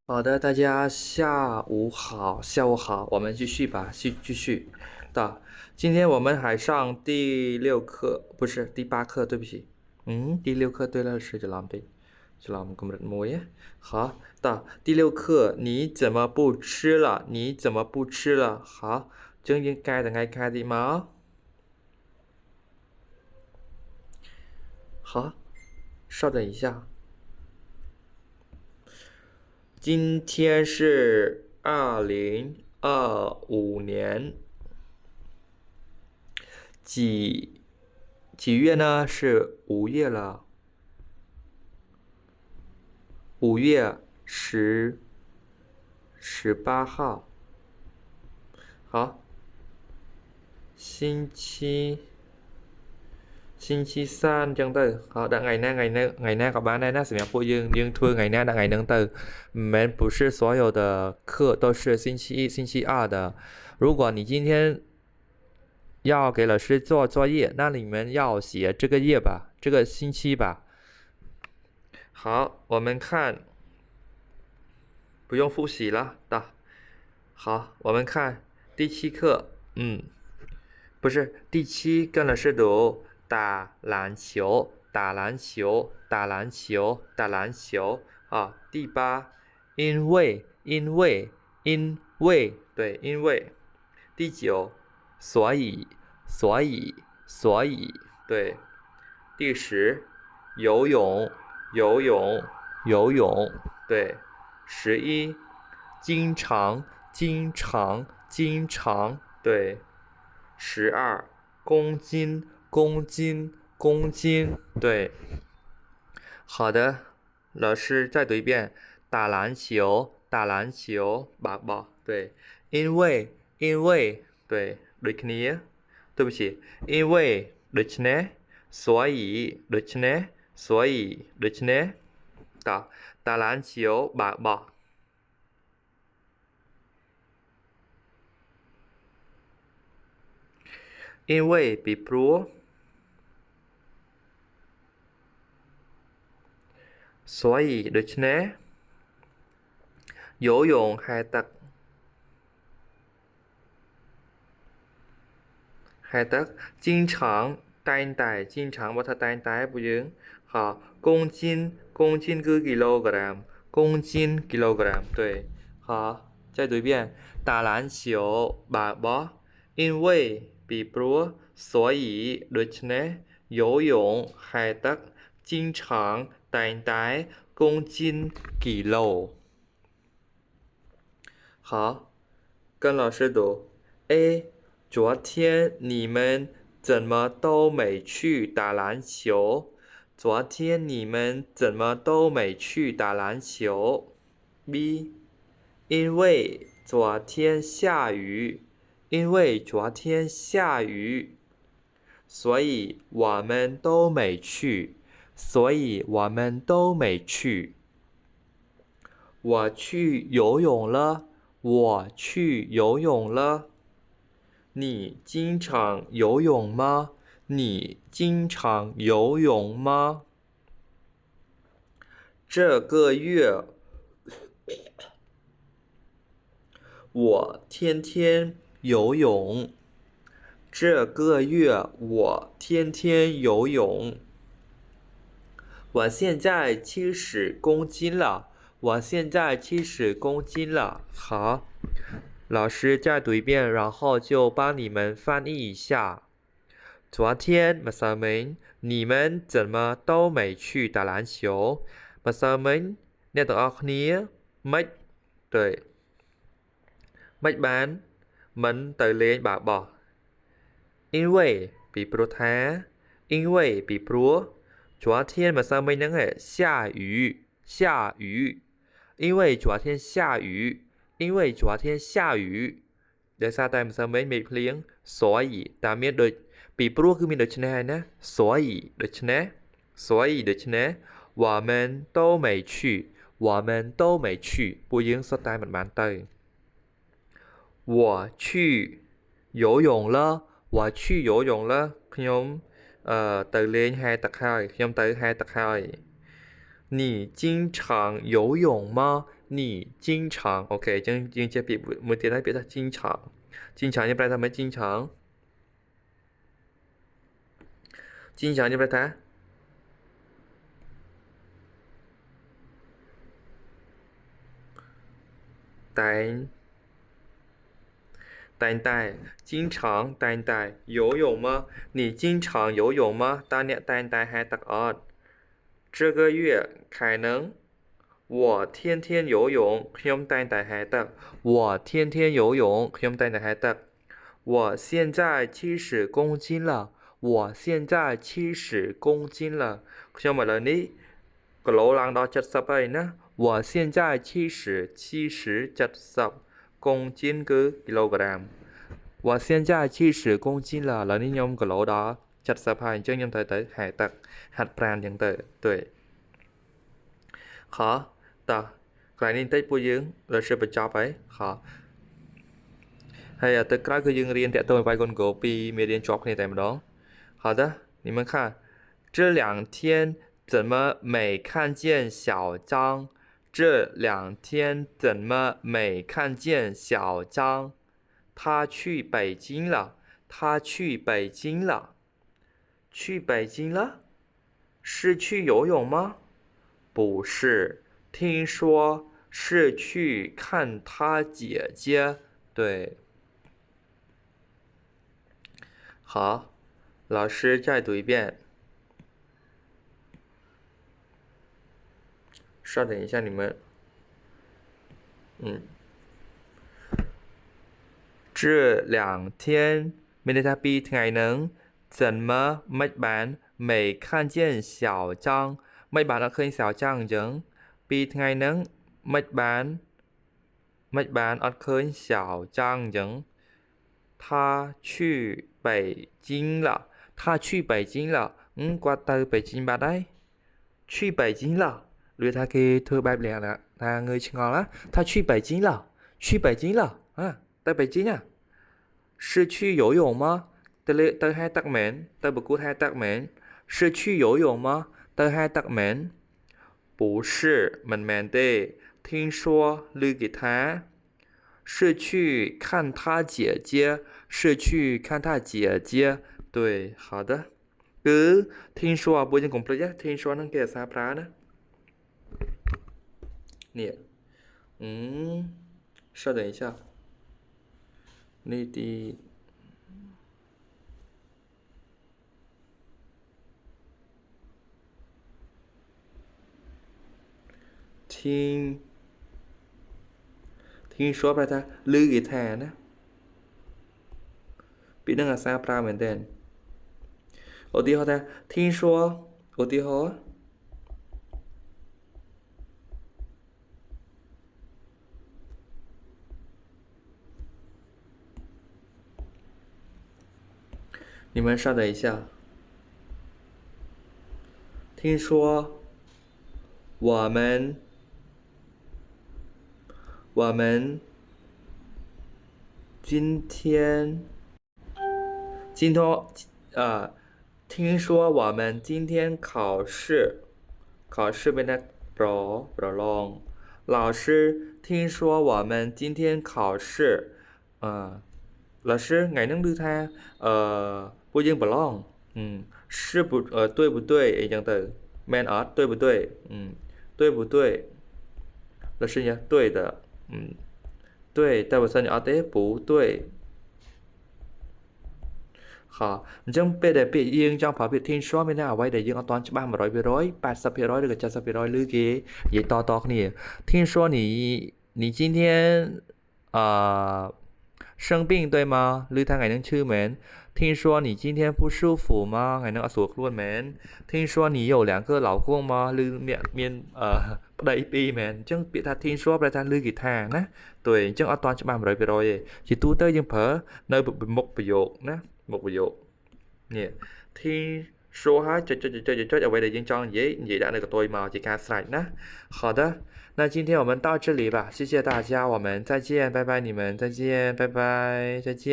好的，大家下午好，下午好，我们继续吧，继续的。今天我们还上第六课，不是第八课，对不起。第六课对了，是就浪费，就浪个么呀？好的，第六课，你怎么不吃了？你怎么不吃了？好，正应该的该开的吗？好，稍等一下。今天是2025年几月呢？是5月了，5月18号。好，星期三 ចឹងទៅ好ដាក់ថ្ងៃណាក៏បានដែរណាសម្រាប់ពួកយើងធ្វើថ្ងៃណាដាក់ថ្ងៃហ្នឹងទៅមិន不是所有的课都是星期一星期二的如果你今天要给老师做作业那你们要写这个月吧这个星期吧好我们看不用复习了的好我们看第七课不是第七跟老师读打篮球，打篮球，打篮球，打篮球啊。第八，因为，因为，因为，对，因为。第九，所以，所以，所以，对。第十，游泳，游泳，游泳，对。11，经常，经常，经常，对。12公斤，公斤，公斤，对。好的，老师再读一遍，打篮球，打篮球，拔宝，对。因为，对，ដូចគ្នា对不起，因为ដូច្នេះ所以ដូច្នេះ所以ដូច្នេះត打篮球បើកបោះ因为ពីព្រោះ所以ដូច្នេះ游泳ហែលទឹក经常តែងតែ经常បើថាតែងតែពួកយើង好公斤公斤គឺ kilogram 公斤 kilogram 对好再读一遍打篮球បើកបោះ因为ពីព្រោះ所以ដូច្នេះ游泳ហែលទឹក经常តែងតែ公斤 kilo 好跟老师读 A昨天你们怎么都没去打篮球？昨天你们怎么都没去打篮球 ？B，因为昨天下雨，因为昨天下雨，所以我们都没去，所以我们都没去。我去游泳了，我去游泳了。你经常游泳吗？你经常游泳吗？这个月我天天游泳。这个月我天天游泳。我现在70公斤了。我现在70公斤了。好。老师再读一遍，然后就帮你们翻译一下。昨天ម្សិលមិញ你们怎么都没去打篮球ម្សិលមិញអ្នកទាំងអស់គ្នាមិន对មិនបានមិនទៅលេងបាល់បោះ因为ពីព្រោះថា因为ពីព្រោះ昨天ម្សិលមិញហ្នឹង下雨下雨因为昨天下雨因为昨天下雨ដោយសារតែម្សិលមិញមេឃភ្លៀង所以តែមានដូចពីព្រោះគឺមានដូច្នេះហើយណា所以ដូច្នេះ所以ដូច្នេះ我们都没去我们都没去ពួកយើងសុទ្ធតែមិនបានទៅ我去游泳了我去游泳了ខ្ញុំទៅលេងហែលទឹកហើយខ្ញុំទៅហែលទឹកហើយ你经常游泳吗你经常 OK យើងជាពាក្យមួយទៀតហើយពាក្យថា经常经常យើងប្រែថាមិន经常经常យើងប្រែថាតែ经常តែ游泳吗你经常游泳吗តើអ្នកតែហែលទឹកអត់这个月可能我天天游泳ខ្ញុំតែហែលទឹក我天天游泳ខ្ញុំតែហែលទឹក我现在70公斤了我现在70公斤了ខ្ញុំឥឡូវនេះគីឡូឡើងដល់70ហើយណា我现在70公斤គឺគីឡូក្រាម我现在70公斤了ឥឡូវនេះខ្ញុំគីឡូដល់70ហើយអញ្ចឹងខ្ញុំត្រូវទៅហែលទឹកហាត់ប្រាណអញ្ចឹងទៅ对好តោះកន្លែងនេះបន្តិចពួកយើងលើសបញ្ចប់ហើយ好ហើយទៅក្រោយគឺយើងរៀនតាក់ទងvới con gấu ពីមេរៀនជាប់គ្នាតែម្ដង好的你们看这2天怎么没看见小张这2天怎么没看见小张他去北京了他去北京了去北京了是去游泳吗不是听说是去看他姐姐对好老师再读一遍稍等一下你们这2天មានន័យថា2ថ្ងៃហ្នឹង怎么មិនបាន没看见小张មិនបានអត់ឃើញ小张អញ្ចឹង2ថ្ងៃហ្នឹងមិនបានអត់ឃើញ小张អញ្ចឹង他去北京了他去北京了គាត់ទៅ北京បាត់ហើយ去北京了ឬថាគេធ្វើបែបលក្ខណៈថាងើយឆ្ងល់ណា他去北京了去北京了ទៅ北京啊是去游泳吗ទៅហែលទឹកមែនទៅប្រកួតហែលទឹកមែន是去游泳吗ទៅហែលទឹកមែន不是មិនមែនទេ听说ឮគេថា是去看他姐姐是去看他姐姐对好的គឺ听说ពួកយើងកុំភ្លេចណា听说ហ្នឹងគេអាសាប្រើណានេះ稍等一下នេះទី听说ប្រែថាឮគេថាណាពីនឹងអាសាប្រើមែនទេឧទាហរណ៍ថា听说ឧទាហរណ៍你们稍等一下听说我们今天听说我们今天考试เป็นนักประลอง老师听说我们今天考试老师ngàyនឹងឮថាពួកយើងប្រឡង是不对不对អីចឹងទៅមែនអត់对不对对不对老师呀对的对តែបើសិនអត់ទេ不对ហ៎អញ្ចឹងពេលដែលពាក្យយើងចង់ប្រើពាក្យ 听说 មានន័យអ្វីដែលយើងអត់ទាន់ច្បាស់ 100% 80% ឬក៏ 70% ឮគេនិយាយតគ្នា听说你今天生病对吗ឬថាថ្ងៃនឹងឈឺមែន听说你今天不舒服吗ថ្ងៃនឹងអត់ស្រួលខ្លួនមែន听说你有2个老公吗ឬអ្នកមានប្តីពីរមែនអញ្ចឹងពាក្យថា听说ប្រែថាឮគេថាណា对អញ្ចឹងអត់ទាន់ច្បាស់ 100% ទេជាទូទៅយើងប្រើនៅមុខប្រយោគណាមុខប្រយោគនេះ听说ហើយចុចអ្វីដែលយើងចង់និយាយដាក់នៅកតុយមកជាការស្រេចណា好的那今天我们到这里吧谢谢大家我们再见拜拜你们再见拜拜再见